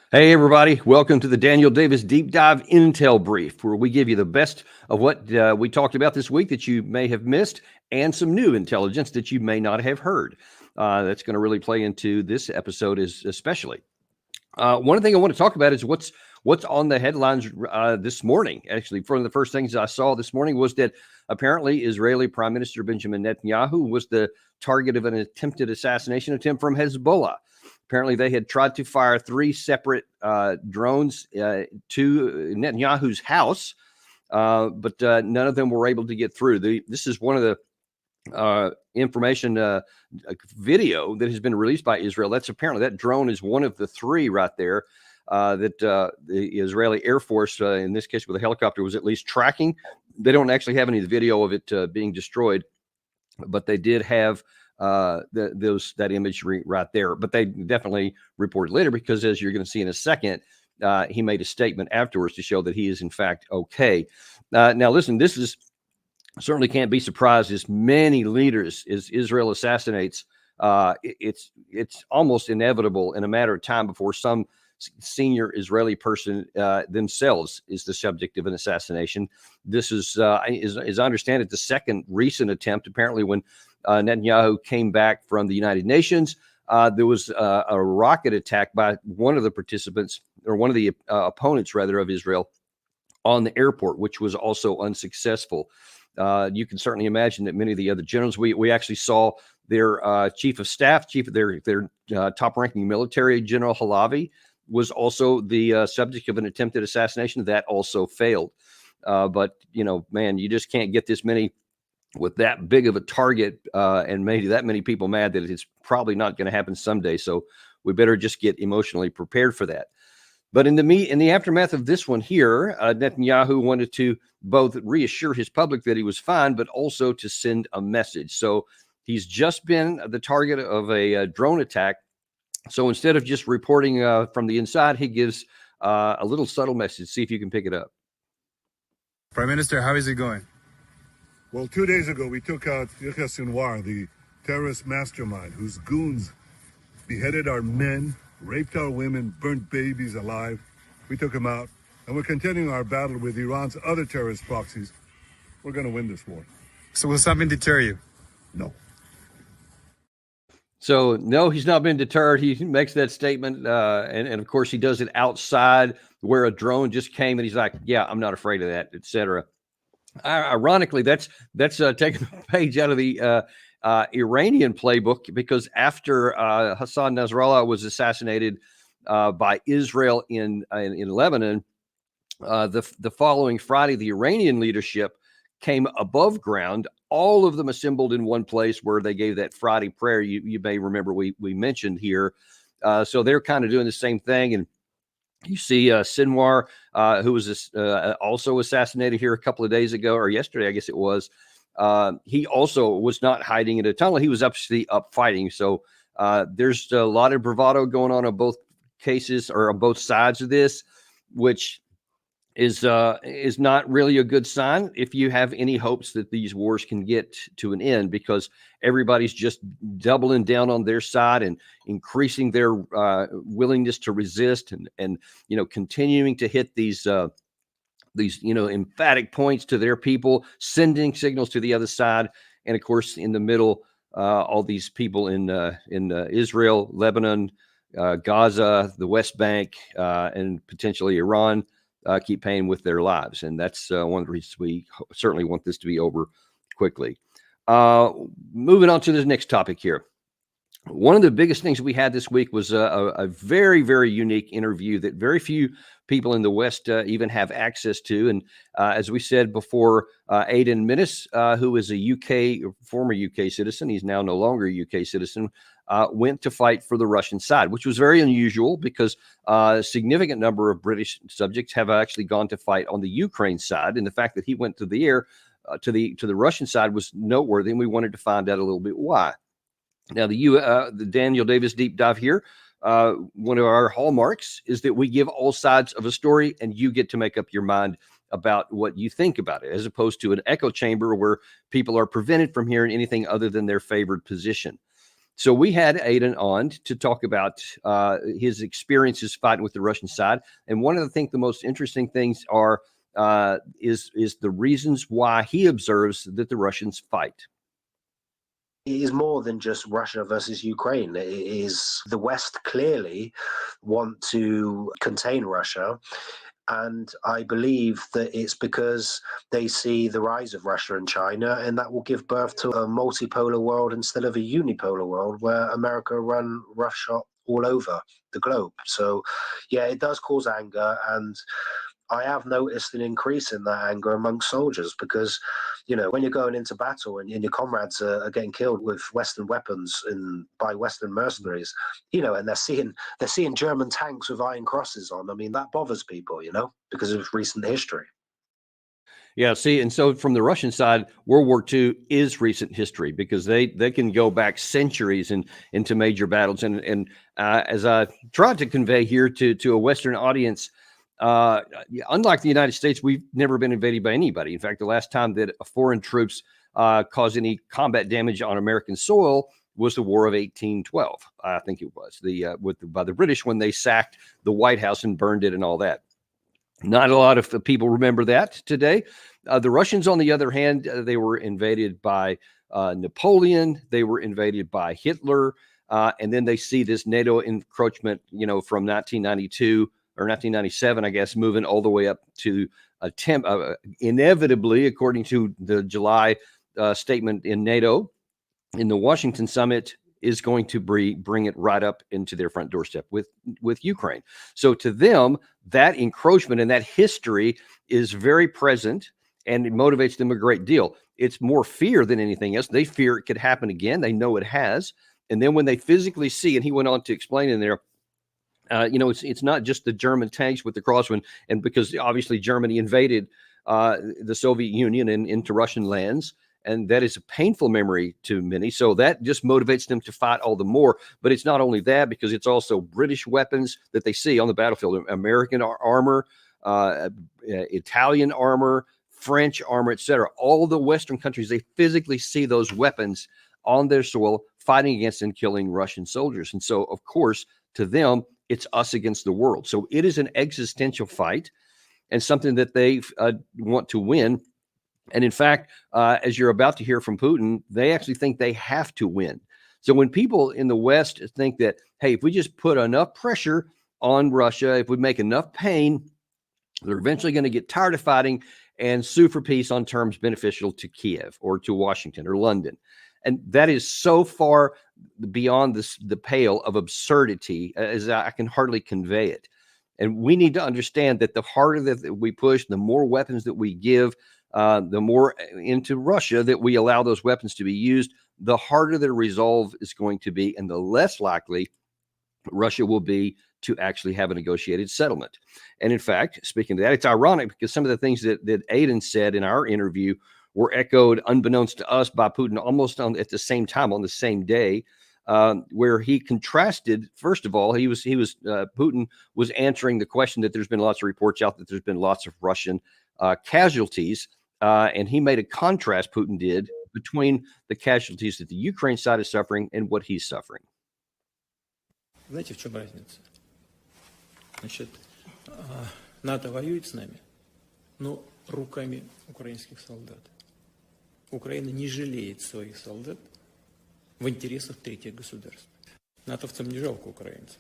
Hey, everybody. Welcome to the Daniel Davis Deep Dive Intel Brief, where we give you the best of what we talked about this week that you may have missed and some new intelligence that you may not have heard. That's going to really play into this episode especially. One thing I want to talk about is what's on the headlines this morning. Actually, one of the first things I saw this morning was that apparently Israeli Prime Minister Benjamin Netanyahu was the target of an attempted assassination attempt from Hezbollah. Apparently, they had tried to fire three separate drones to Netanyahu's house, but none of them were able to get through. This is one of the information video that has been released by Israel. That's apparently that drone is one of the three right there that the Israeli Air Force, in this case with a helicopter, was at least tracking. They don't actually have any video of it being destroyed, but they did have that imagery right there. But they definitely reported later because, as you're going to see in a second, he made a statement afterwards to show that he is in fact okay. Now, listen, this is certainly can't be surprised as many leaders as Israel assassinates. It's almost inevitable in a matter of time before some senior Israeli person themselves is the subject of an assassination. This is, as I understand it, the second recent attempt. Apparently, when Netanyahu came back from the United Nations, there was a rocket attack by one of the participants, or one of the opponents, rather, of Israel on the airport, which was also unsuccessful. You can certainly imagine that many of the other generals, we actually saw their chief of staff, their top-ranking military general Halavi, was also the subject of an attempted assassination that also failed. But man, you just can't get this many with that big of a target and maybe that many people mad that it's probably not going to happen someday. So we better just get emotionally prepared for that. But in the aftermath of this one here, Netanyahu wanted to both reassure his public that he was fine, but also to send a message. So he's just been the target of a drone attack. So instead of just reporting from the inside, he gives a little subtle message. See if you can pick it up. Prime Minister, how is it going? Well, 2 days ago, we took out Yahya Sinwar, the terrorist mastermind whose goons beheaded our men, raped our women, burnt babies alive. We took him out, and we're continuing our battle with Iran's other terrorist proxies. We're going to win this war. So will something deter you? No. So, no, he's not been deterred. He makes that statement, and of course, he does it outside where a drone just came, and he's like, yeah, I'm not afraid of that, etc. Ironically, that's taking a page out of the Iranian playbook, because after Hassan Nasrallah was assassinated by Israel in Lebanon, the following Friday, the Iranian leadership came above ground. All of them assembled in one place where they gave that Friday prayer you may remember we mentioned here. So they're kind of doing the same thing. And you see Sinwar, who was also assassinated here a couple of days ago, or yesterday, I guess it was. He also was not hiding in a tunnel. He was actually up fighting. So there's a lot of bravado going on both cases, or on both sides of this, which is not really a good sign if you have any hopes that these wars can get to an end, because everybody's just doubling down on their side and increasing their willingness to resist, and continuing to hit these emphatic points to their people, sending signals to the other side, and of course in the middle, all these people in Israel, Lebanon, Gaza, the West Bank, and potentially Iran. Keep paying with their lives. And that's one of the reasons we certainly want this to be over quickly. Moving on to the next topic here. One of the biggest things we had this week was a very, very unique interview that very few people in the West even have access to. And as we said before, Aidan Minnis, who is a former UK citizen, he's now no longer a UK citizen, went to fight for the Russian side, which was very unusual because a significant number of British subjects have actually gone to fight on the Ukraine side. And the fact that he went to the air to the Russian side was noteworthy, and we wanted to find out a little bit why. Now, the Daniel Davis Deep Dive here, one of our hallmarks is that we give all sides of a story, and you get to make up your mind about what you think about it, as opposed to an echo chamber where people are prevented from hearing anything other than their favored position. So we had Aidan on to talk about his experiences fighting with the Russian side. And one of the most interesting things is the reasons why he observes that the Russians fight. It is more than just Russia versus Ukraine. It is the West clearly want to contain Russia. And I believe that it's because they see the rise of Russia and China, and that will give birth to a multipolar world instead of a unipolar world where America run roughshod all over the globe. So, yeah, it does cause anger. And I have noticed an increase in that anger amongst soldiers because, when you're going into battle and your comrades are getting killed with Western weapons by Western mercenaries, and they're seeing German tanks with iron crosses on. I mean, that bothers people, because of recent history. Yeah, see, and so from the Russian side, World War II is recent history because they can go back centuries into major battles. And as I tried to convey here to a Western audience, unlike the United States, we've never been invaded by anybody. In fact, the last time that foreign troops caused any combat damage on American soil was the War of 1812. I think it was by the British when they sacked the White House and burned it and all that. Not a lot of people remember that today. The Russians, on the other hand, they were invaded by Napoleon. They were invaded by Hitler. And then they see this NATO encroachment, from 1992 or 1997, I guess, moving all the way up to inevitably, according to the July statement in NATO, in the Washington summit, is going to bring it right up into their front doorstep with Ukraine. So to them, that encroachment and that history is very present, and it motivates them a great deal. It's more fear than anything else. They fear it could happen again. They know it has. And then when they physically see, and he went on to explain in there, it's not just the German tanks with the crosswind, and because obviously Germany invaded the Soviet Union and into Russian lands, and that is a painful memory to many. So that just motivates them to fight all the more. But it's not only that, because it's also British weapons that they see on the battlefield, American armor, Italian armor, French armor, etc. All the Western countries, they physically see those weapons on their soil fighting against and killing Russian soldiers. And so, of course, to them, it's us against the world. So it is an existential fight and something that they want to win. And in fact, as you're about to hear from Putin, they actually think they have to win. So when people in the West think that, hey, if we just put enough pressure on Russia, if we make enough pain, they're eventually going to get tired of fighting and sue for peace on terms beneficial to Kiev or to Washington or London. And that is so far beyond the pale of absurdity as I can hardly convey it. And we need to understand that the harder that we push, the more weapons that we give, the more into Russia that we allow those weapons to be used, the harder the resolve is going to be, and the less likely Russia will be to actually have a negotiated settlement. And in fact, speaking of that, it's ironic because some of the things that Aidan said in our interview were echoed, unbeknownst to us, by Putin almost at the same time, on the same day, where he contrasted. First of all, Putin was answering the question that there's been lots of reports out that there's been lots of Russian casualties, and he made a contrast, Putin did, between the casualties that the Ukraine side is suffering and what he's suffering. Знаете, в чем разница? Значит, НАТО воюет с нами, но руками украинских солдат. Украина не жалеет своих солдат в интересах третьих государств. Натовцам не жалко украинцев.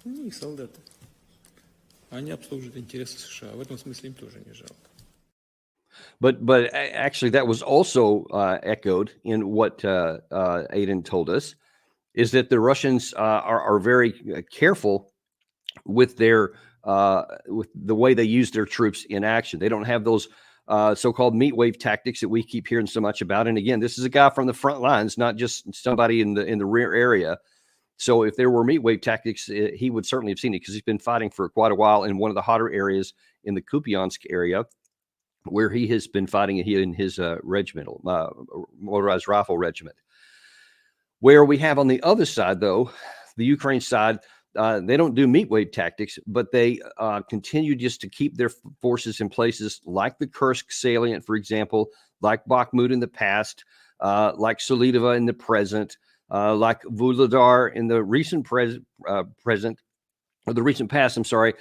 Они их солдаты. Они обслуживают интересы США. В этом смысле им тоже не жалко. But actually, that was also echoed in what Aidan told us, is that the Russians are very careful with with the way they use their troops in action. They don't have those so-called meat wave tactics that we keep hearing so much about. And again, this is a guy from the front lines, not just somebody in the rear area. So if there were meat wave tactics, he would certainly have seen it, because he's been fighting for quite a while in one of the hotter areas in the Kupiansk area, where he has been fighting in his regimental motorized rifle regiment. Where we have on the other side, though, the Ukraine side, they don't do meat wave tactics, but they continue just to keep their forces in places like the Kursk salient, for example, like Bakhmut in the past, like Solidovo in the present, like Vuhledar in the recent the recent past, I'm sorry,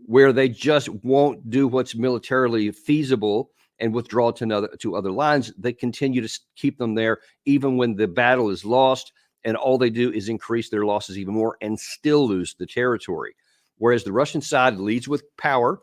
where they just won't do what's militarily feasible and withdraw to other lines. They continue to keep them there even when the battle is lost, and all they do is increase their losses even more and still lose the territory. Whereas the Russian side leads with power.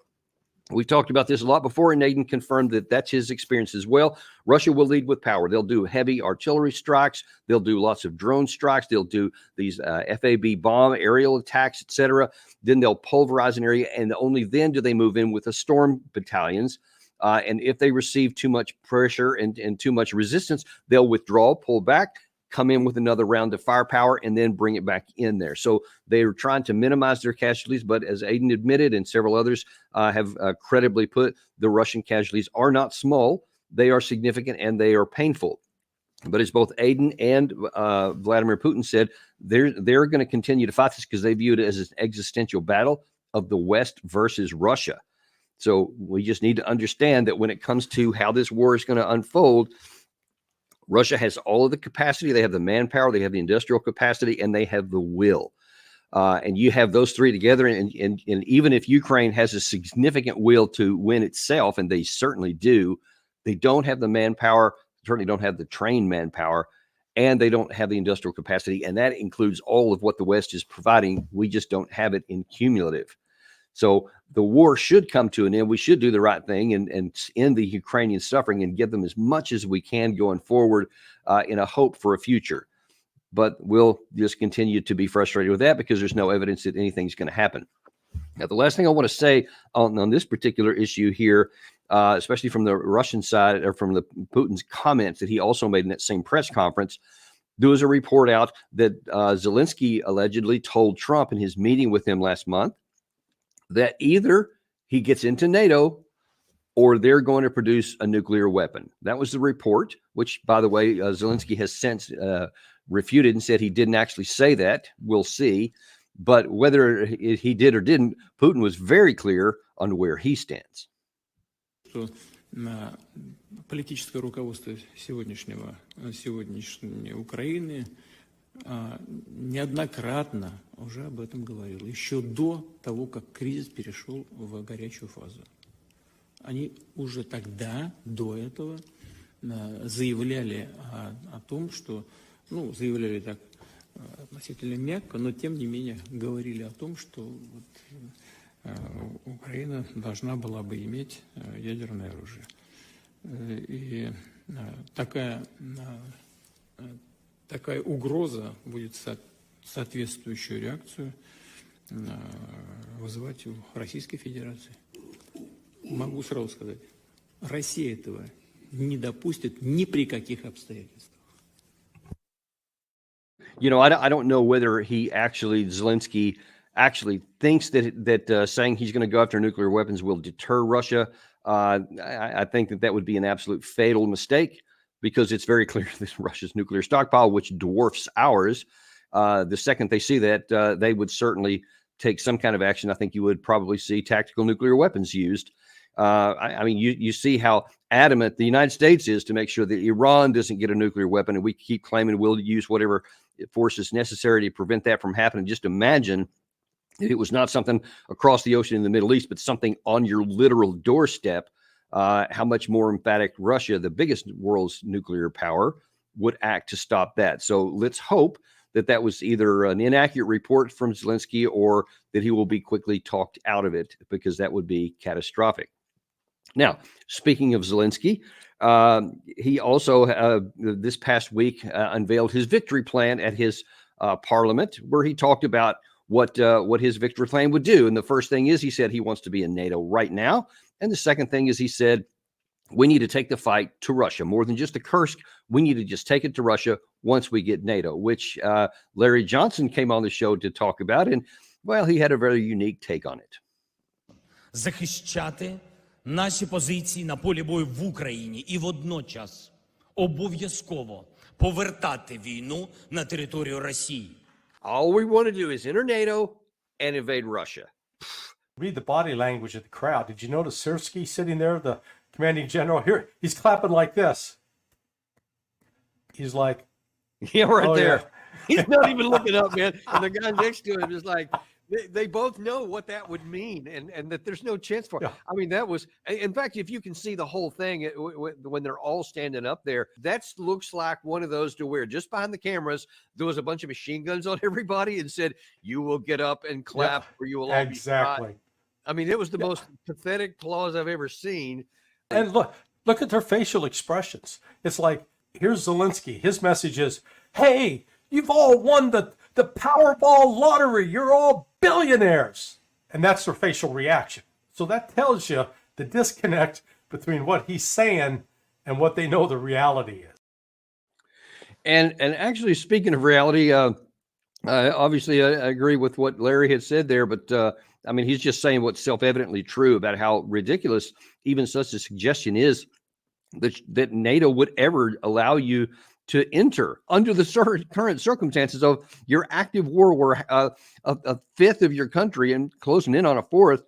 We've talked about this a lot before, and Aiden confirmed that that's his experience as well. Russia will lead with power. They'll do heavy artillery strikes. They'll do lots of drone strikes. They'll do these FAB bomb aerial attacks, etc. Then they'll pulverize an area, and only then do they move in with the storm battalions. And if they receive too much pressure and too much resistance, they'll withdraw, pull back, come in with another round of firepower, and then bring it back in there. So they're trying to minimize their casualties, but as Aiden admitted and several others have credibly put, the Russian casualties are not small. They are significant and they are painful. But as both Aiden and Vladimir Putin said, they're going to continue to fight this because they view it as an existential battle of the West versus Russia. So we just need to understand that when it comes to how this war is going to unfold, Russia has all of the capacity. They have the manpower, they have the industrial capacity, and they have the will. And you have those three together. And even if Ukraine has a significant will to win itself, and they certainly do, they don't have the manpower, certainly don't have the trained manpower, and they don't have the industrial capacity. And that includes all of what the West is providing. We just don't have it in cumulative. So the war should come to an end. We should do the right thing and end the Ukrainian suffering and give them as much as we can going forward in a hope for a future. But we'll just continue to be frustrated with that because there's no evidence that anything's going to happen. Now, the last thing I want to say on this particular issue here, especially from the Russian side or from the Putin's comments that he also made in that same press conference, there was a report out that Zelensky allegedly told Trump in his meeting with him last month that either he gets into NATO or they're going to produce a nuclear weapon. That was the report, which, by the way, Zelensky has since refuted and said he didn't actually say that. We'll see. But whether he did or didn't, Putin was very clear on where he stands. Что политическое руководство сегодняшней Украины неоднократно уже об этом говорил, еще до того, как кризис перешел в горячую фазу. Они уже тогда, до этого, заявляли о том, что, заявляли так относительно мягко, но тем не менее говорили о том, что Украина должна была бы иметь ядерное оружие. И такая угроза будет соответствующую реакцию вызывать у Российской Федерации. Могу сразу сказать, Россия этого не допустит ни при каких обстоятельствах. I don't know whether Zelensky actually thinks that saying he's going to go after nuclear weapons will deter Russia. I think that would be an absolute fatal mistake because it's very clear that Russia's nuclear stockpile, which dwarfs ours, the second they see that, they would certainly take some kind of action. I think you would probably see tactical nuclear weapons used. You see how adamant the United States is to make sure that Iran doesn't get a nuclear weapon, and we keep claiming we'll use whatever force is necessary to prevent that from happening. Just imagine if it was not something across the ocean in the Middle East, but something on your literal doorstep, how much more emphatic Russia, the biggest world's nuclear power, would act to stop that. So let's hope that was either an inaccurate report from Zelensky or that he will be quickly talked out of it, because that would be catastrophic. Now, speaking of Zelensky, he also this past week unveiled his victory plan at his parliament, where he talked about what his victory plan would do. And the first thing is, he said he wants to be in NATO right now. And the second thing is, he said, we need to take the fight to Russia. More than just the Kursk, we need to just take it to Russia once we get NATO, which Larry Johnson came on the show to talk about. And, well, he had a very unique take on it. Захищати наші позиції на полі бою в Україні і водночас обов'язково повертати війну на територію Росії. All we want to do is enter NATO and invade Russia. Read the body language of the crowd. Did you notice Sirski sitting there, the commanding general? Here, he's clapping like this. He's like, yeah, right there. Yeah. He's not even looking up, man. And the guy next to him is like, they both know what that would mean, and that there's no chance for it. Yeah. I mean, that was, in fact, if you can see the whole thing when they're all standing up there, that looks like one of those to where just behind the cameras, there was a bunch of machine guns on everybody and said, you will get up and clap or you will all be shot. Exactly. I mean, it was the most pathetic applause I've ever seen. And look at their facial expressions. It's like, here's Zelensky. His message is, hey, you've all won the Powerball lottery. You're all billionaires. And that's their facial reaction. So that tells you the disconnect between what he's saying and what they know the reality is. And actually, speaking of reality, obviously, I agree with what Larry had said there, but I mean, he's just saying what's self-evidently true about how ridiculous even such a suggestion is that NATO would ever allow you to enter under the current circumstances of your active war, where a fifth of your country and closing in on a fourth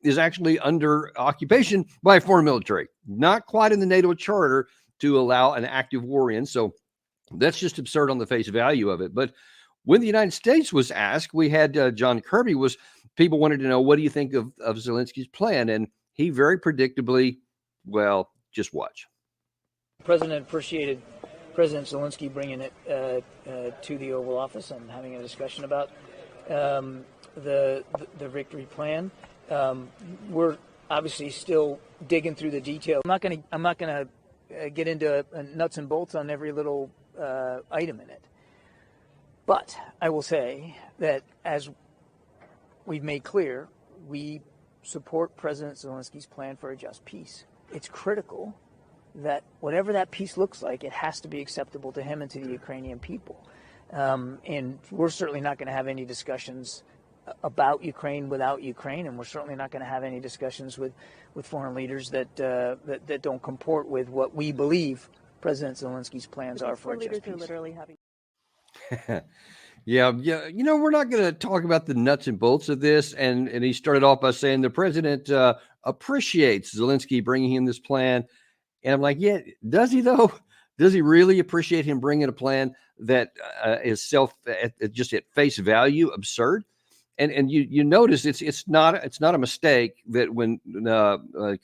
is actually under occupation by a foreign military. Not quite in the NATO charter to allow an active war in. So that's just absurd on the face value of it. But when the United States was asked, we had John Kirby people wanted to know, what do you think of Zelensky's plan? And he very predictably, well, just watch. The president appreciated President Zelensky bringing it to the Oval Office and having a discussion about the victory plan. We're obviously still digging through the details. I'm not gonna get into nuts and bolts on every little item in it. But I will say that, as we've made clear, we support President Zelensky's plan for a just peace. It's critical that whatever that peace looks like, it has to be acceptable to him and to the Ukrainian people. And we're certainly not going to have any discussions about Ukraine without Ukraine, and we're certainly not going to have any discussions with foreign leaders that don't comport with what we believe President Zelensky's plans are for a just peace. Literally having. Yeah. You know, we're not going to talk about the nuts and bolts of this. And he started off by saying the president appreciates Zelensky bringing him this plan. And I'm like, yeah, does he though? Does he really appreciate him bringing a plan that is just at face value absurd? And you notice it's not a mistake that when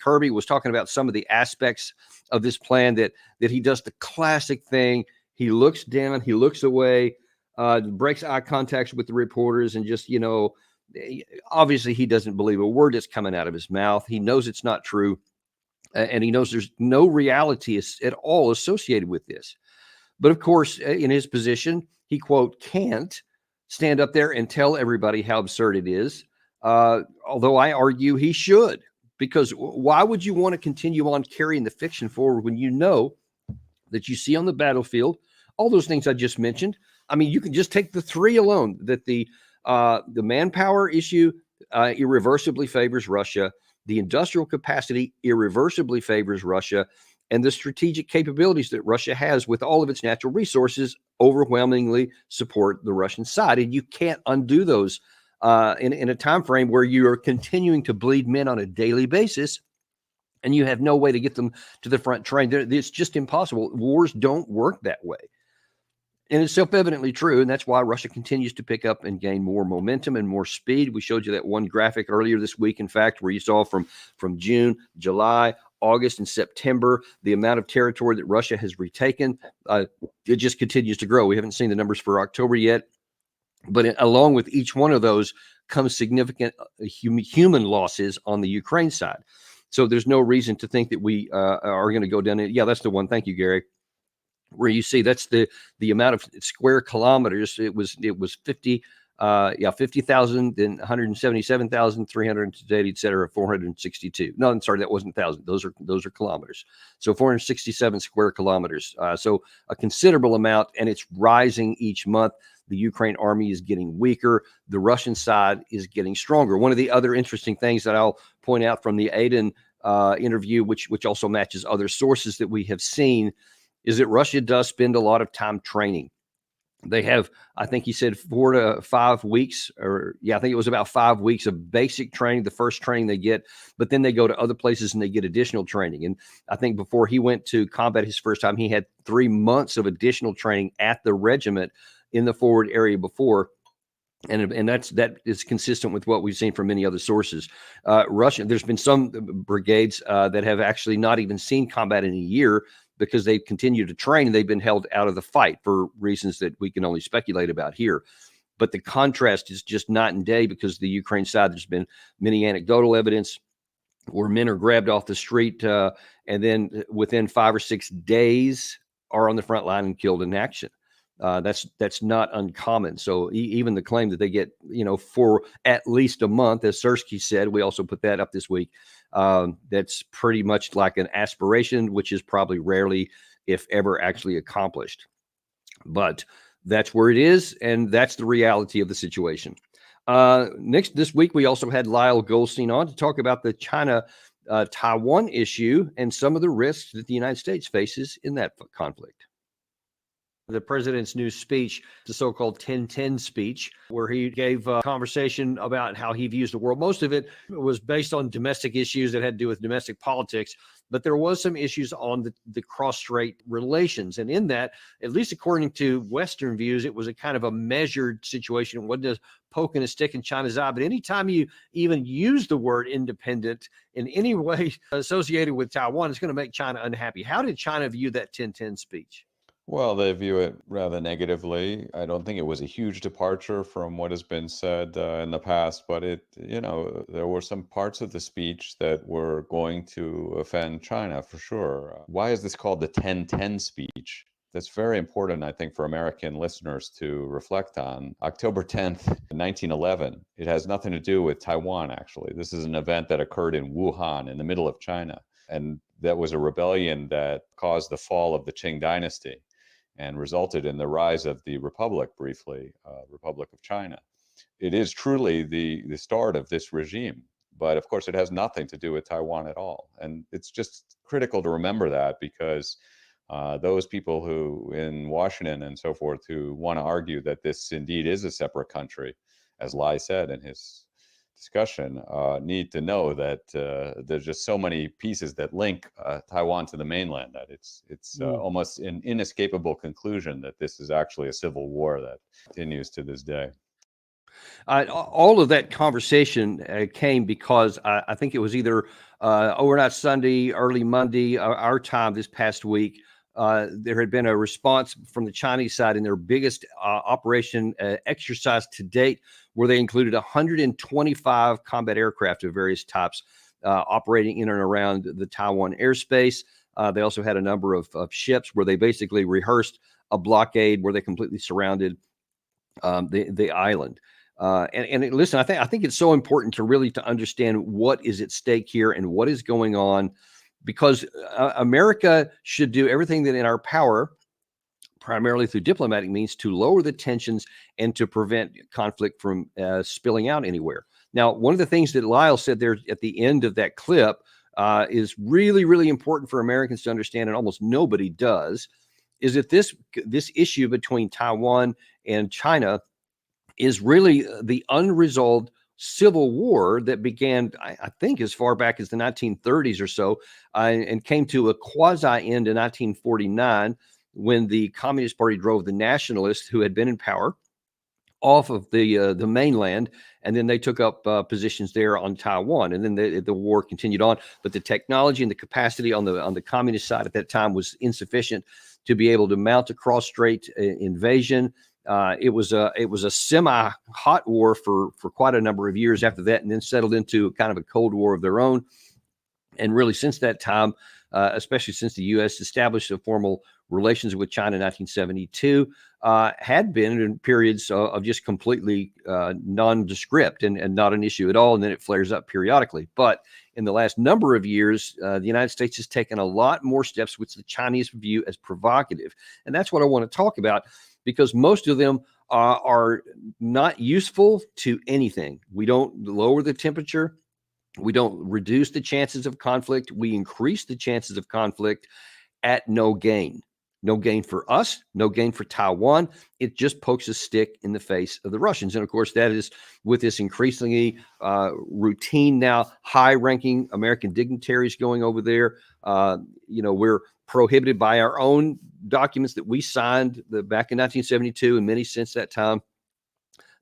Kirby was talking about some of the aspects of this plan that he does the classic thing. He looks down, he looks away, breaks eye contact with the reporters, and just, obviously he doesn't believe a word that's coming out of his mouth. He knows it's not true. And he knows there's no reality at all associated with this. But of course, in his position, he, quote, can't stand up there and tell everybody how absurd it is. Although I argue he should, because why would you want to continue on carrying the fiction forward when you know that you see on the battlefield all those things I just mentioned? I mean, you can just take the three alone, that the manpower issue irreversibly favors Russia. The industrial capacity irreversibly favors Russia, and the strategic capabilities that Russia has with all of its natural resources overwhelmingly support the Russian side. And you can't undo those in a time frame where you are continuing to bleed men on a daily basis, and you have no way to get them to the front train. It's just impossible. Wars don't work that way. And it's self-evidently true, and that's why Russia continues to pick up and gain more momentum and more speed. We showed you that one graphic earlier this week, in fact, where you saw from June, July, August, and September, the amount of territory that Russia has retaken. It just continues to grow. We haven't seen the numbers for October yet, but along with each one of those comes significant human losses on the Ukraine side. So there's no reason to think that we are going to go down. Yeah, that's the one. Thank you, Gary. Where you see that's the amount of square kilometers. It was 50,000, then 177,380, et cetera, 462. No, I'm sorry, that wasn't thousand. Those are kilometers. So 467 square kilometers. So a considerable amount, and it's rising each month. The Ukraine army is getting weaker. The Russian side is getting stronger. One of the other interesting things that I'll point out from the Aiden interview, which also matches other sources that we have seen, is that Russia does spend a lot of time training. They have, I think he said 4 to 5 weeks, I think it was about 5 weeks of basic training, the first training they get, but then they go to other places and they get additional training. And I think before he went to combat his first time, he had 3 months of additional training at the regiment in the forward area before. And that is consistent with what we've seen from many other sources. There's been some brigades that have actually not even seen combat in a year because they've continued to train and they've been held out of the fight for reasons that we can only speculate about here. But the contrast is just night and day, because the Ukraine side, there's been many anecdotal evidence where men are grabbed off the street and then within 5 or 6 days are on the front line and killed in action. That's not uncommon. So even the claim that they get, for at least a month, as Sersky said, we also put that up this week. That's pretty much like an aspiration, which is probably rarely, if ever, actually accomplished. But that's where it is, and that's the reality of the situation. This week, we also had Lyle Goldstein on to talk about the China-Taiwan issue and some of the risks that the United States faces in that conflict. The president's new speech, the so-called 10-10 speech, where he gave a conversation about how he views the world. Most of it was based on domestic issues that had to do with domestic politics, but there was some issues on the cross-strait relations. And in that, at least according to Western views, it was a kind of a measured situation. It wasn't a poking a stick in China's eye. But anytime you even use the word independent in any way associated with Taiwan, it's going to make China unhappy. How did China view that 10-10 speech? Well, they view it rather negatively. I don't think it was a huge departure from what has been said in the past, but there were some parts of the speech that were going to offend China for sure. Why is this called the 10-10 speech? That's very important, I think, for American listeners to reflect on. October 10th, 1911. It has nothing to do with Taiwan, actually. This is an event that occurred in Wuhan, in the middle of China. And that was a rebellion that caused the fall of the Qing dynasty and resulted in the rise of the Republic, briefly, Republic of China. It is truly the start of this regime, but of course it has nothing to do with Taiwan at all. And it's just critical to remember that, because those people who in Washington and so forth who want to argue that this indeed is a separate country, as Lai said in his discussion, need to know that there's just so many pieces that link Taiwan to the mainland that it's almost an inescapable conclusion that this is actually a civil war that continues to this day. All of that conversation came because I think it was either overnight Sunday, early Monday, our time this past week. There had been a response from the Chinese side in their biggest operation exercise to date, where they included 125 combat aircraft of various types operating in and around the Taiwan airspace. They also had a number of ships where they basically rehearsed a blockade where they completely surrounded the island. And listen, I think it's so important to really to understand what is at stake here and what is going on, because America should do everything that in our power, primarily through diplomatic means, to lower the tensions and to prevent conflict from spilling out anywhere. Now, one of the things that Lyle said there at the end of that clip is really, really important for Americans to understand, and almost nobody does, is that this issue between Taiwan and China is really the unresolved civil war that began, I think, as far back as the 1930s or so, and came to a quasi end in 1949 when the Communist Party drove the nationalists who had been in power off of the mainland, and then they took up positions there on Taiwan, and then the war continued on. But the technology and the capacity on the communist side at that time was insufficient to be able to mount a cross-strait invasion. It was a semi-hot war for quite a number of years after that, and then settled into kind of a Cold War of their own. And really, since that time, especially since the U.S. established a formal relations with China in 1972, had been in periods of just completely nondescript and not an issue at all. And then it flares up periodically. But in the last number of years, the United States has taken a lot more steps which the Chinese view as provocative. And that's what I want to talk about, because most of them are not useful to anything. We don't lower the temperature. We don't reduce the chances of conflict. We increase the chances of conflict at no gain. No gain for us, no gain for Taiwan. It just pokes a stick in the face of the Russians. And of course, that is with this increasingly routine now, high-ranking American dignitaries going over there. We're prohibited by our own documents that we signed back in 1972 and many since that time,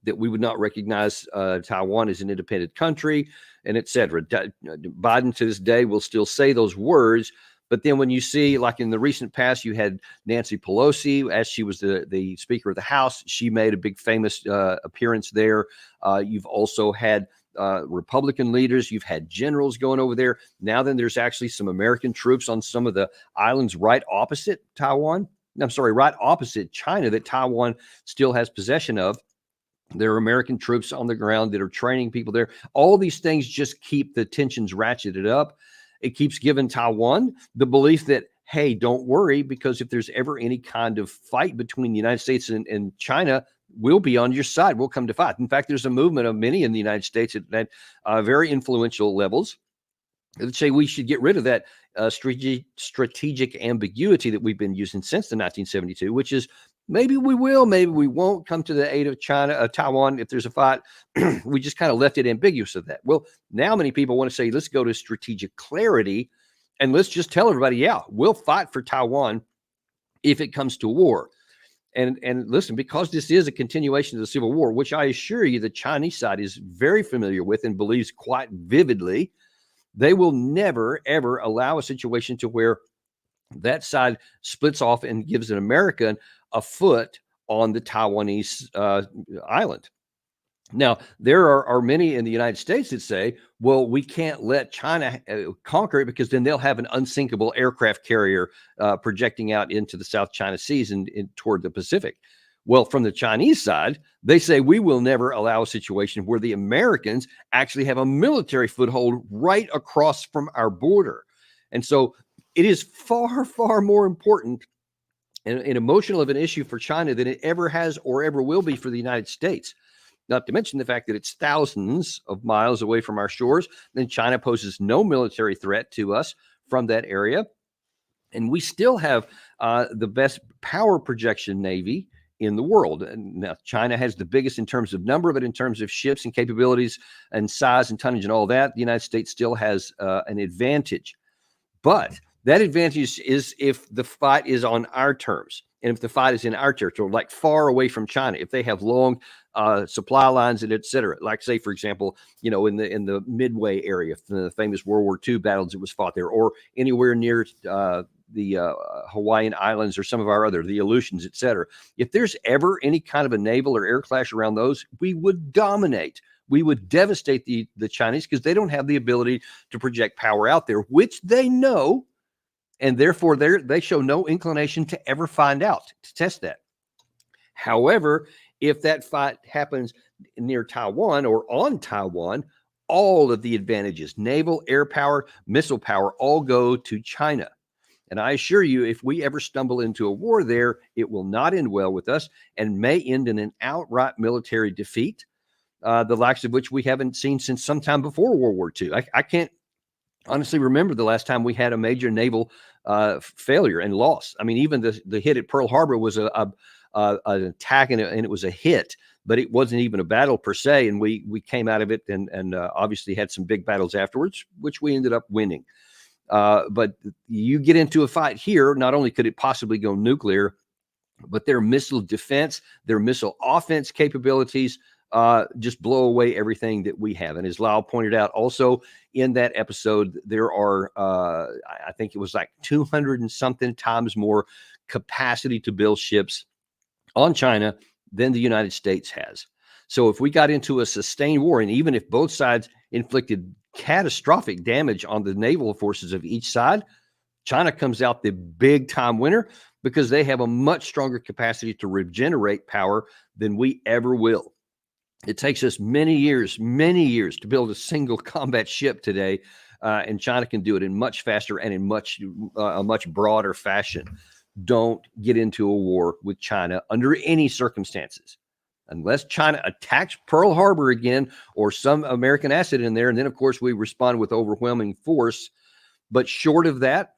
that we would not recognize Taiwan as an independent country, and et cetera. Biden to this day will still say those words, but then when you see, like in the recent past, you had Nancy Pelosi, as she was the Speaker of the House, she made a big famous appearance there. You've also had Republican leaders, you've had generals going over there. Now then there's actually some American troops on some of the islands right opposite China that Taiwan still has possession of. There are American troops on the ground that are training people there. All these things just keep the tensions ratcheted up. It keeps giving Taiwan the belief that, hey, don't worry, because if there's ever any kind of fight between the United States and China, we'll be on your side. We'll come to fight. In fact, there's a movement of many in the United States at very influential levels that say we should get rid of that strategic ambiguity that we've been using since the 1972, which is maybe we will, maybe we won't come to the aid of Taiwan if there's a fight. We just kind of left it ambiguous of that. Well, now many people want to say, let's go to strategic clarity and let's just tell everybody, yeah, we'll fight for Taiwan if it comes to war. And listen, because this is a continuation of the Civil War, which I assure you the Chinese side is very familiar with and believes quite vividly, they will never, ever allow a situation to where that side splits off and gives an American a foot on the Taiwanese island. Now, there are many in the United States that say, well, we can't let China conquer it because then they'll have an unsinkable aircraft carrier projecting out into the South China Seas and toward the Pacific. Well, from the Chinese side, they say we will never allow a situation where the Americans actually have a military foothold right across from our border. And so it is far, far more important and emotional of an issue for China than it ever has or ever will be for the United States. Not to mention the fact that it's thousands of miles away from our shores. Then China poses no military threat to us from that area. And we still have the best power projection Navy in the world. And now China has the biggest in terms of number, but in terms of ships and capabilities and size and tonnage and all that, the United States still has an advantage. But that advantage is if the fight is on our terms. And if the fight is in our territory, like far away from China, if they have long supply lines and et cetera, like say, for example, in the Midway area, the famous World War II battles that was fought there, or anywhere near the Hawaiian Islands or some of our the Aleutians, et cetera. If there's ever any kind of a naval or air clash around those, we would dominate. We would devastate the Chinese because they don't have the ability to project power out there, which they know. And therefore, they show no inclination to ever find out, to test that. However, if that fight happens near Taiwan or on Taiwan, all of the advantages, naval, air power, missile power, all go to China. And I assure you, if we ever stumble into a war there, it will not end well with us and may end in an outright military defeat, the likes of which we haven't seen since sometime before World War II. I can't honestly remember the last time we had a major naval failure and loss. I mean, even the hit at Pearl Harbor was an attack and it was a hit, but it wasn't even a battle per se. And we came out of it and obviously had some big battles afterwards, which we ended up winning. But you get into a fight here, not only could it possibly go nuclear, but their missile defense, their missile offense capabilities just blow away everything that we have. And as Lyle pointed out, also in that episode, there are, I think it was like 200 and something times more capacity to build ships on China than the United States has. So if we got into a sustained war, and even if both sides inflicted catastrophic damage on the naval forces of each side, China comes out the big time winner because they have a much stronger capacity to regenerate power than we ever will. It takes us many years to build a single combat ship today, and China can do it in much faster and in a much broader fashion. Don't get into a war with China under any circumstances, unless China attacks Pearl Harbor again or some American asset in there, and then of course we respond with overwhelming force. But short of that,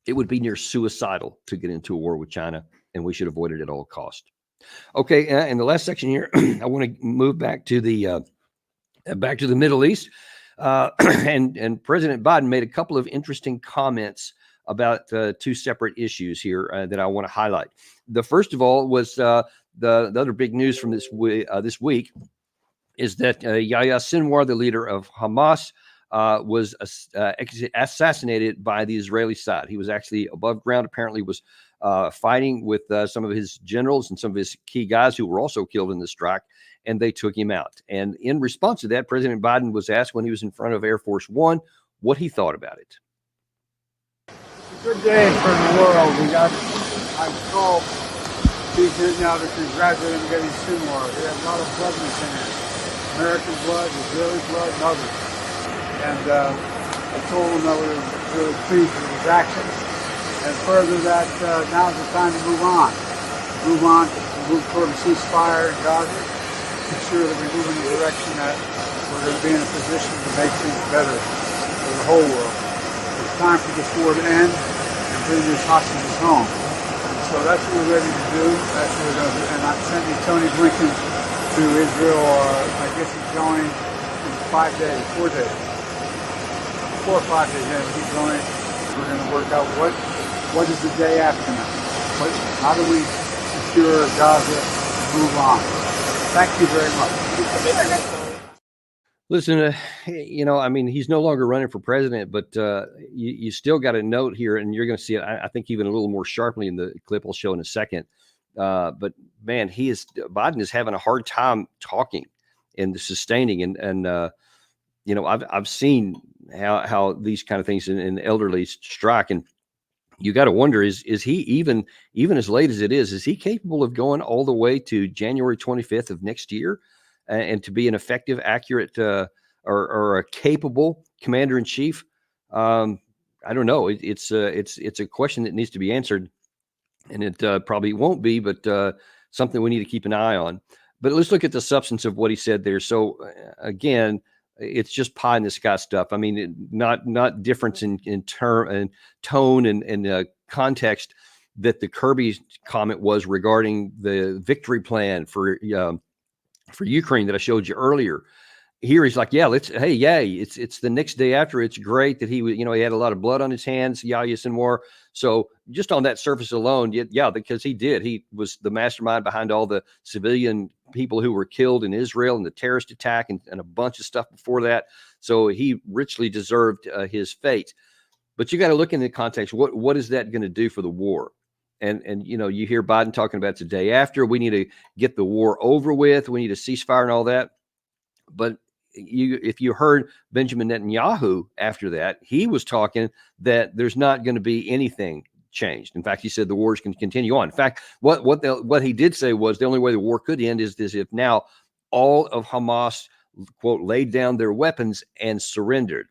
it would be near suicidal to get into a war with China, and we should avoid it at all costs. Okay, in the last section here, I want to move back to the Middle East, and President Biden made a couple of interesting comments about two separate issues here that I want to highlight. The first of all was the other big news from this week is that Yahya Sinwar, the leader of Hamas, was assassinated by the Israeli side. He was actually above ground, apparently was fighting with some of his generals and some of his key guys who were also killed in the strike, and they took him out. And in response to that, President Biden was asked when he was in front of Air Force One what he thought about it. Good day for the world. I'm called Netanyahu to congratulate him getting Sinwar. They have a lot of blood in his hands. American blood, Israeli blood, and others. And I told him that we were really pleased with his actions. And further that now's the time to move on. Move toward a ceasefire in Gaza. Ensure that we move in the direction that we're going to be in a position to make things better for the whole world. It's time for this war to end and bring these hostages home. And so that's what we're ready to do. That's what we're going to do. And I'm sending Tony Blinken to Israel. I guess he's going in 4 days. 4 or 5 days. Yeah, he's going. We're going to work out what is the day after now. How do we secure Gaza and move on? Thank you very much. Listen, I mean, he's no longer running for president, but you still got a note here, and you're going to see it, I think, even a little more sharply in the clip I'll show in a second. But man, Biden is having a hard time talking and sustaining, and I've seen how these kind of things in elderly strike, and you got to wonder, is he even as late as it is he capable of going all the way to January 25th of next year and to be an effective, accurate, or a capable commander in chief? I don't know. It's a question that needs to be answered, and it probably won't be, but something we need to keep an eye on. But let's look at the substance of what he said there. So again, it's just pie in the sky stuff. I mean, not difference in term and tone and context that the Kirby comment was regarding the victory plan for Ukraine that I showed you earlier. Here he's like, it's the next day after. It's great that he had a lot of blood on his hands, Yahya Sinwar. So just on that surface alone, because he was the mastermind behind all the civilian people who were killed in Israel and the terrorist attack and a bunch of stuff before that. So he richly deserved his fate. But you got to look in the context. What is that going to do for the war? And you hear Biden talking about it's the day after. We need to get the war over with. We need a ceasefire and all that. But if you heard Benjamin Netanyahu after that, he was talking that there's not going to be anything changed. In fact, he said the wars can continue on. In fact, what he did say was the only way the war could end is if now all of Hamas, quote, laid down their weapons and surrendered.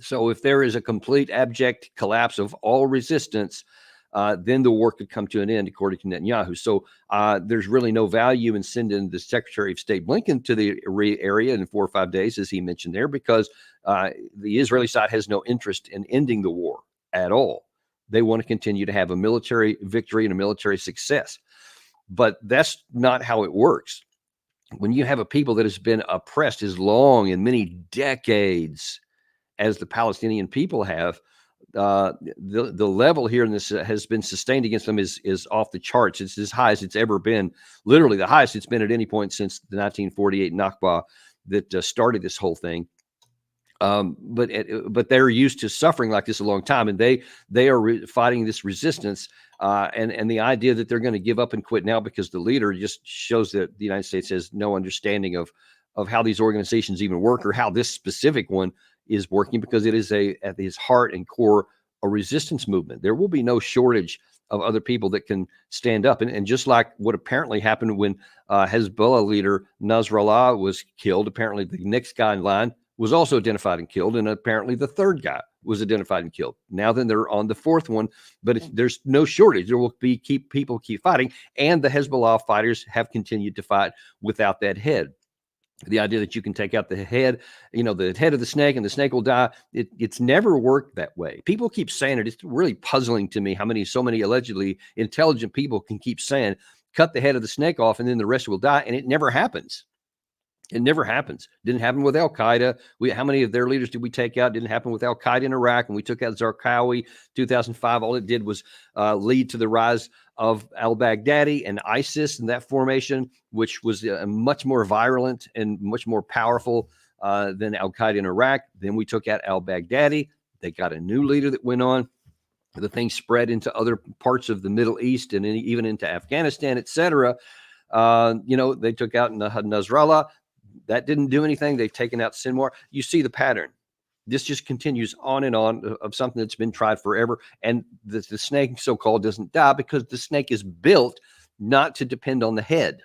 So if there is a complete abject collapse of all resistance, then the war could come to an end, according to Netanyahu. So there's really no value in sending the Secretary of State Blinken to the area in 4 or 5 days, as he mentioned there, because the Israeli side has no interest in ending the war at all. They want to continue to have a military victory and a military success. But that's not how it works. When you have a people that has been oppressed as long and many decades as the Palestinian people have, the level here in this has been sustained against them is off the charts. It's as high as it's ever been, literally the highest it's been at any point since the 1948 Nakba that started this whole thing. But they're used to suffering like this a long time, and they are fighting this resistance. And the idea that they're going to give up and quit now because the leader just shows that the United States has no understanding of how these organizations even work or how this specific one is working, because it is at its heart and core a resistance movement. There will be no shortage of other people that can stand up. And just like what apparently happened when Hezbollah leader Nasrallah was killed, apparently the next guy in line was also identified and killed, and apparently the third guy was identified and killed. Now then they're on the fourth one, but there's no shortage. There will be people keep fighting, and the Hezbollah fighters have continued to fight without that head. The idea that you can take out the head, the head of the snake, and the snake will die, it's never worked that way. People keep saying it. It's really puzzling to me how so many allegedly intelligent people can keep saying, cut the head of the snake off and then the rest will die, and it never happens. It never happens. Didn't happen with Al Qaeda. How many of their leaders did we take out? Didn't happen with Al Qaeda in Iraq. When we took out Zarqawi 2005, all it did was lead to the rise of al-Baghdadi and ISIS and that formation, which was much more virulent and much more powerful than Al Qaeda in Iraq. Then we took out al-Baghdadi. They got a new leader that went on. The thing spread into other parts of the Middle East and even into Afghanistan, etc. They took out Nasrallah. That didn't do anything. They've taken out Sinwar. You see the pattern. This just continues on and on of something that's been tried forever. And the snake, so-called, doesn't die because the snake is built not to depend on the head.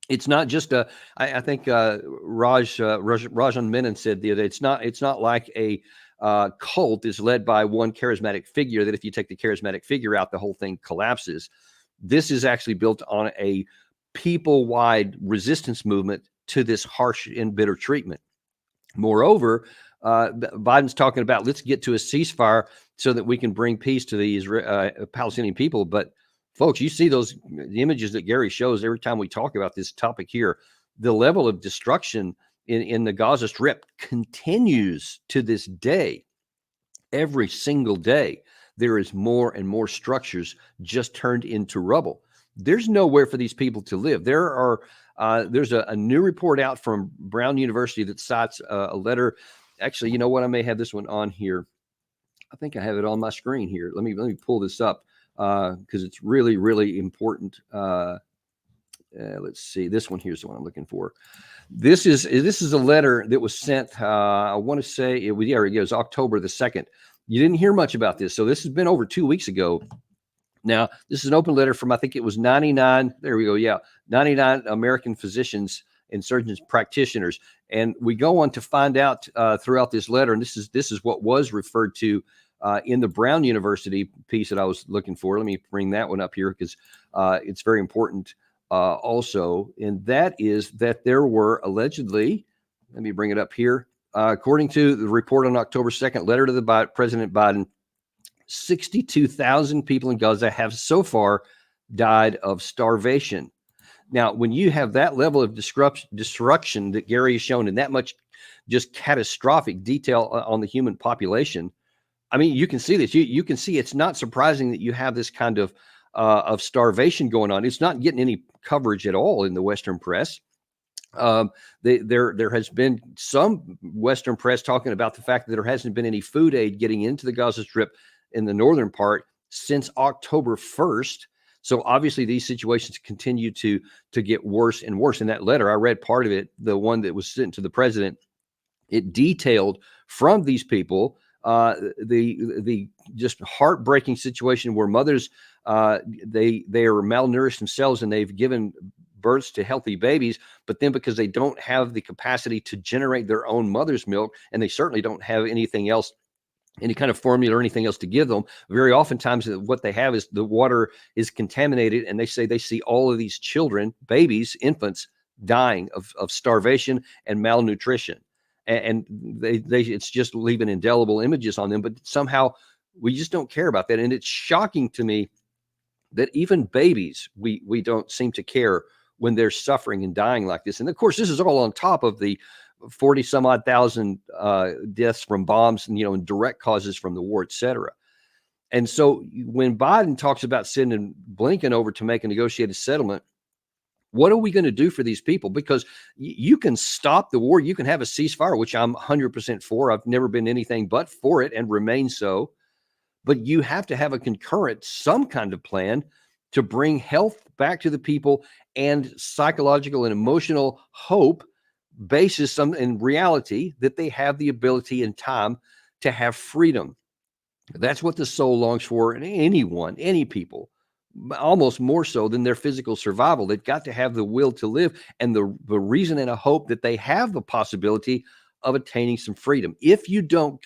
It's not just I think Rajan Menon said the other day, it's not like a cult is led by one charismatic figure that if you take the charismatic figure out, the whole thing collapses. This is actually built on a people-wide resistance movement to this harsh and bitter treatment. Moreover, Biden's talking about let's get to a ceasefire so that we can bring peace to the Palestinian people. But folks, you see the images that Gary shows every time we talk about this topic here. The level of destruction in the Gaza Strip continues to this day. Every single day, there is more and more structures just turned into rubble. There's nowhere for these people to live. There's a new report out from Brown University that cites a letter. Actually, you know what? I may have this one on here. I think I have it on my screen here. Let me pull this up because it's really, really important. Let's see. This one here's the one I'm looking for. This is a letter that was sent. I want to say it was October the 2nd. You didn't hear much about this, so this has been over 2 weeks ago. Now, this is an open letter from, I think it was 99. There we go. Yeah. 99 American physicians and surgeons practitioners. And we go on to find out throughout this letter, and this is what was referred to in the Brown University piece that I was looking for. Let me bring that one up here because it's very important also. And that is that there were allegedly, let me bring it up here. According to the report on October 2nd, letter to the President Biden, 62,000 people in Gaza have so far died of starvation. Now, when you have that level of destruction that Gary has shown in that much just catastrophic detail on the human population, I mean, you can see this. You can see it's not surprising that you have this kind of starvation going on. It's not getting any coverage at all in the Western press. There has been some Western press talking about the fact that there hasn't been any food aid getting into the Gaza Strip in the northern part since October 1st. So obviously these situations continue to get worse and worse. In that letter, I read part of it, the one that was sent to the president. It detailed from these people the just heartbreaking situation where mothers they are malnourished themselves and they've given births to healthy babies, but then because they don't have the capacity to generate their own mother's milk, and they certainly don't have anything else, any kind of formula or anything else to give them, very oftentimes what they have is the water is contaminated, and they say they see all of these children, babies, infants dying of starvation and malnutrition. And they it's just leaving indelible images on them, but somehow we just don't care about that. And it's shocking to me that even babies, we don't seem to care when they're suffering and dying like this. And of course, this is all on top of the 40 some odd thousand deaths from bombs and, and direct causes from the war, et cetera. And so when Biden talks about sending Blinken over to make a negotiated settlement, what are we going to do for these people? Because you can stop the war. You can have a ceasefire, which I'm 100% for. I've never been anything but for it and remain so. But you have to have a concurrent, some kind of plan to bring health back to the people and psychological and emotional hope basis in reality that they have the ability and time to have freedom. That's what the soul longs for in anyone, any people, almost more so than their physical survival. They've got to have the will to live and the reason and a hope that they have the possibility of attaining some freedom. If you don't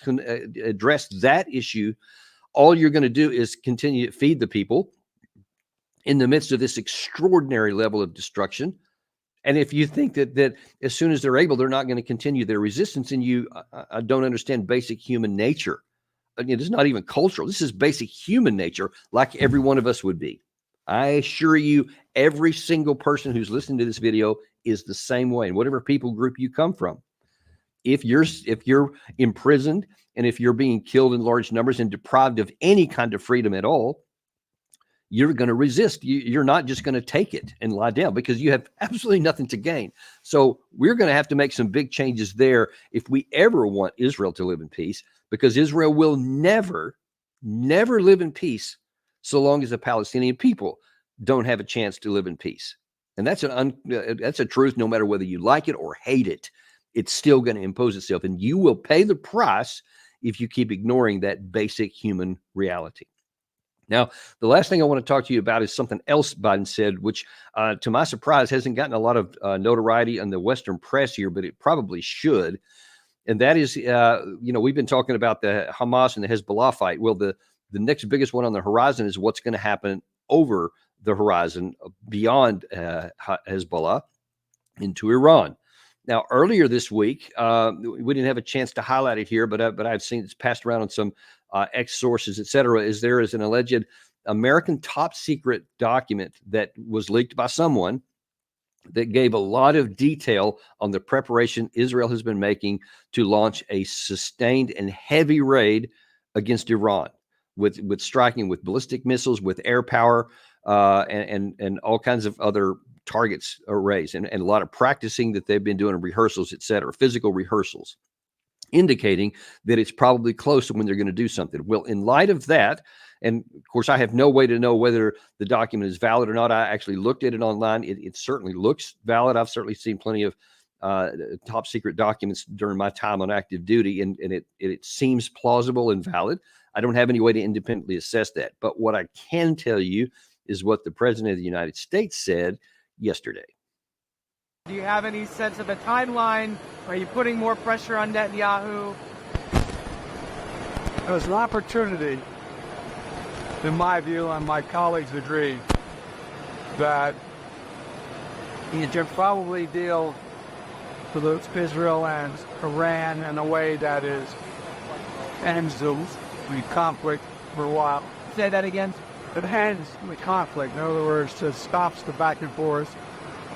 address that issue, all you're going to do is continue to feed the people in the midst of this extraordinary level of destruction. And if you think that as soon as they're able, they're not going to continue their resistance, and I don't understand basic human nature. Again, this is not even cultural. This is basic human nature, like every one of us would be. I assure you, every single person who's listening to this video is the same way. And whatever people group you come from, if you're imprisoned and if you're being killed in large numbers and deprived of any kind of freedom at all, you're going to resist. You're not just going to take it and lie down because you have absolutely nothing to gain. So we're going to have to make some big changes there if we ever want Israel to live in peace, because Israel will never live in peace so long as the Palestinian people don't have a chance to live in peace. And that's a truth, no matter whether you like it or hate it. It's still going to impose itself, and you will pay the price if you keep ignoring that basic human reality. Now, the last thing I want to talk to you about is something else Biden said, which, to my surprise, hasn't gotten a lot of notoriety in the Western press here, but it probably should. And that is, we've been talking about the Hamas and the Hezbollah fight. Well, the next biggest one on the horizon is what's going to happen over the horizon beyond Hezbollah into Iran. Now, earlier this week, we didn't have a chance to highlight it here, but I've seen it's passed around on some X sources, et cetera, is there is an alleged American top secret document that was leaked by someone that gave a lot of detail on the preparation Israel has been making to launch a sustained and heavy raid against Iran, with striking with ballistic missiles, with air power, and all kinds of other targets arrays, and a lot of practicing that they've been doing in rehearsals, et cetera, physical rehearsals, indicating that it's probably close to when they're going to do something. Well, in light of that, and of course, I have no way to know whether the document is valid or not. I actually looked at it online. It certainly looks valid. I've certainly seen plenty of top secret documents during my time on active duty, and it seems plausible and valid. I don't have any way to independently assess that. But what I can tell you is what the President of the United States said yesterday. Do you have any sense of a timeline? Are you putting more pressure on Netanyahu? It was an opportunity, in my view, and my colleagues agree, that you should probably deal with Israel and Iran in a way that ends the conflict for a while. Say that again? It ends the conflict. In other words, it stops the back and forth.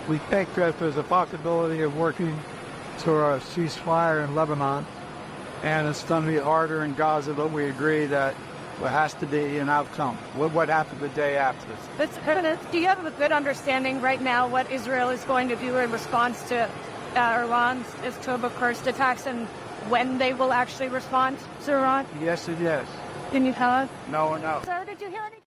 We think that there's a possibility of working to a ceasefire in Lebanon, and it's going to be harder in Gaza, but we agree that there has to be an outcome. What happened the day after this? Do you have a good understanding right now what Israel is going to do in response to Iran's October 1st attacks, and when they will actually respond to Iran? Yes, it is. Can you tell us? No. Sir, did you hear any?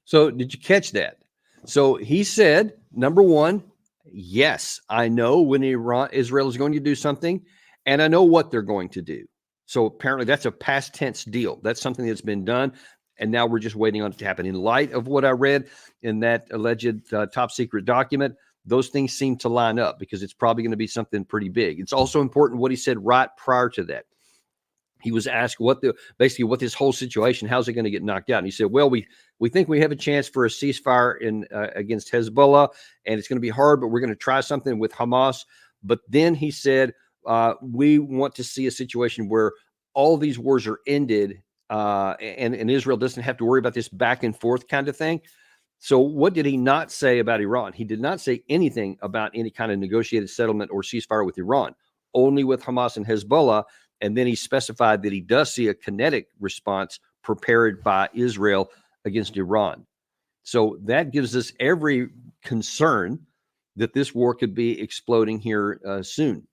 So did you catch that? So he said, number one, yes, I know when Israel is going to do something, and I know what they're going to do. So apparently that's a past tense deal. That's something that's been done, and now we're just waiting on it to happen. In light of what I read in that alleged top secret document, those things seem to line up because it's probably going to be something pretty big. It's also important what he said right prior to that. He was asked what this whole situation, how's it going to get knocked out? And he said, well, we think we have a chance for a ceasefire against Hezbollah, and it's going to be hard, but we're going to try something with Hamas. But then he said, we want to see a situation where all these wars are ended, and Israel doesn't have to worry about this back and forth kind of thing. So what did he not say about Iran? He did not say anything about any kind of negotiated settlement or ceasefire with Iran, only with Hamas and Hezbollah. And then he specified that he does see a kinetic response prepared by Israel against Iran. So that gives us every concern that this war could be exploding here soon.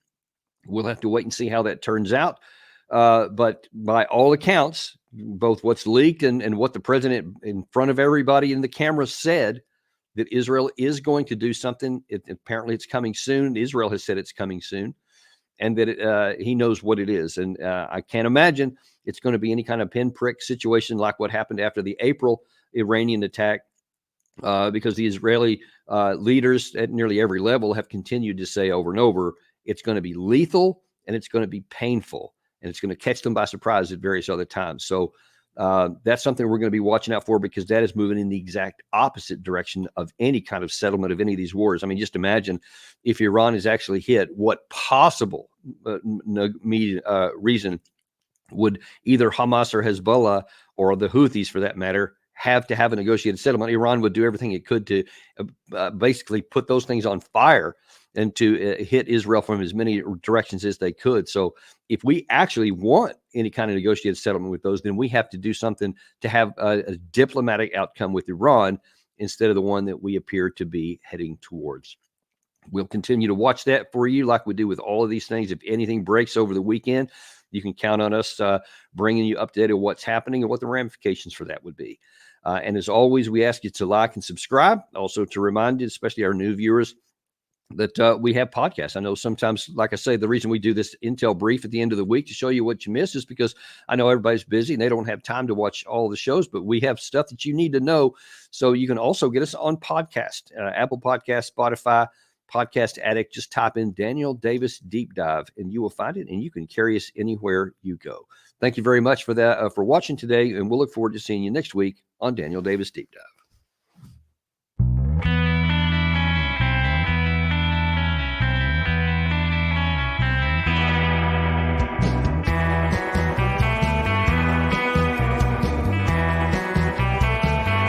We'll have to wait and see how that turns out. But by all accounts, both what's leaked and what the president in front of everybody in the camera said, that Israel is going to do something. Apparently it's coming soon. Israel has said it's coming soon. And that he knows what it is. And I can't imagine it's going to be any kind of pinprick situation like what happened after the April Iranian attack, because the Israeli leaders at nearly every level have continued to say over and over, it's going to be lethal and it's going to be painful and it's going to catch them by surprise at various other times. So that's something we're going to be watching out for, because that is moving in the exact opposite direction of any kind of settlement of any of these wars. I mean, just imagine if Iran is actually hit, what possible reason would either Hamas or Hezbollah or the Houthis, for that matter, have to have a negotiated settlement, Iran would do everything it could to basically put those things on fire and to hit Israel from as many directions as they could. So if we actually want any kind of negotiated settlement with those, then we have to do something to have a diplomatic outcome with Iran instead of the one that we appear to be heading towards. We'll continue to watch that for you like we do with all of these things. If anything breaks over the weekend, you can count on us bringing you updated what's happening and what the ramifications for that would be. And as always, we ask you to like and subscribe. Also to remind you, especially our new viewers, that we have podcasts. I know sometimes, like I say, the reason we do this Intel brief at the end of the week to show you what you missed is because I know everybody's busy and they don't have time to watch all the shows, but we have stuff that you need to know. So you can also get us on podcast, Apple Podcast, Spotify, Podcast Addict. Just type in Daniel Davis Deep Dive and you will find it, and you can carry us anywhere you go. Thank you very much for that, for watching today, and we'll look forward to seeing you next week on Daniel Davis Deep Dive.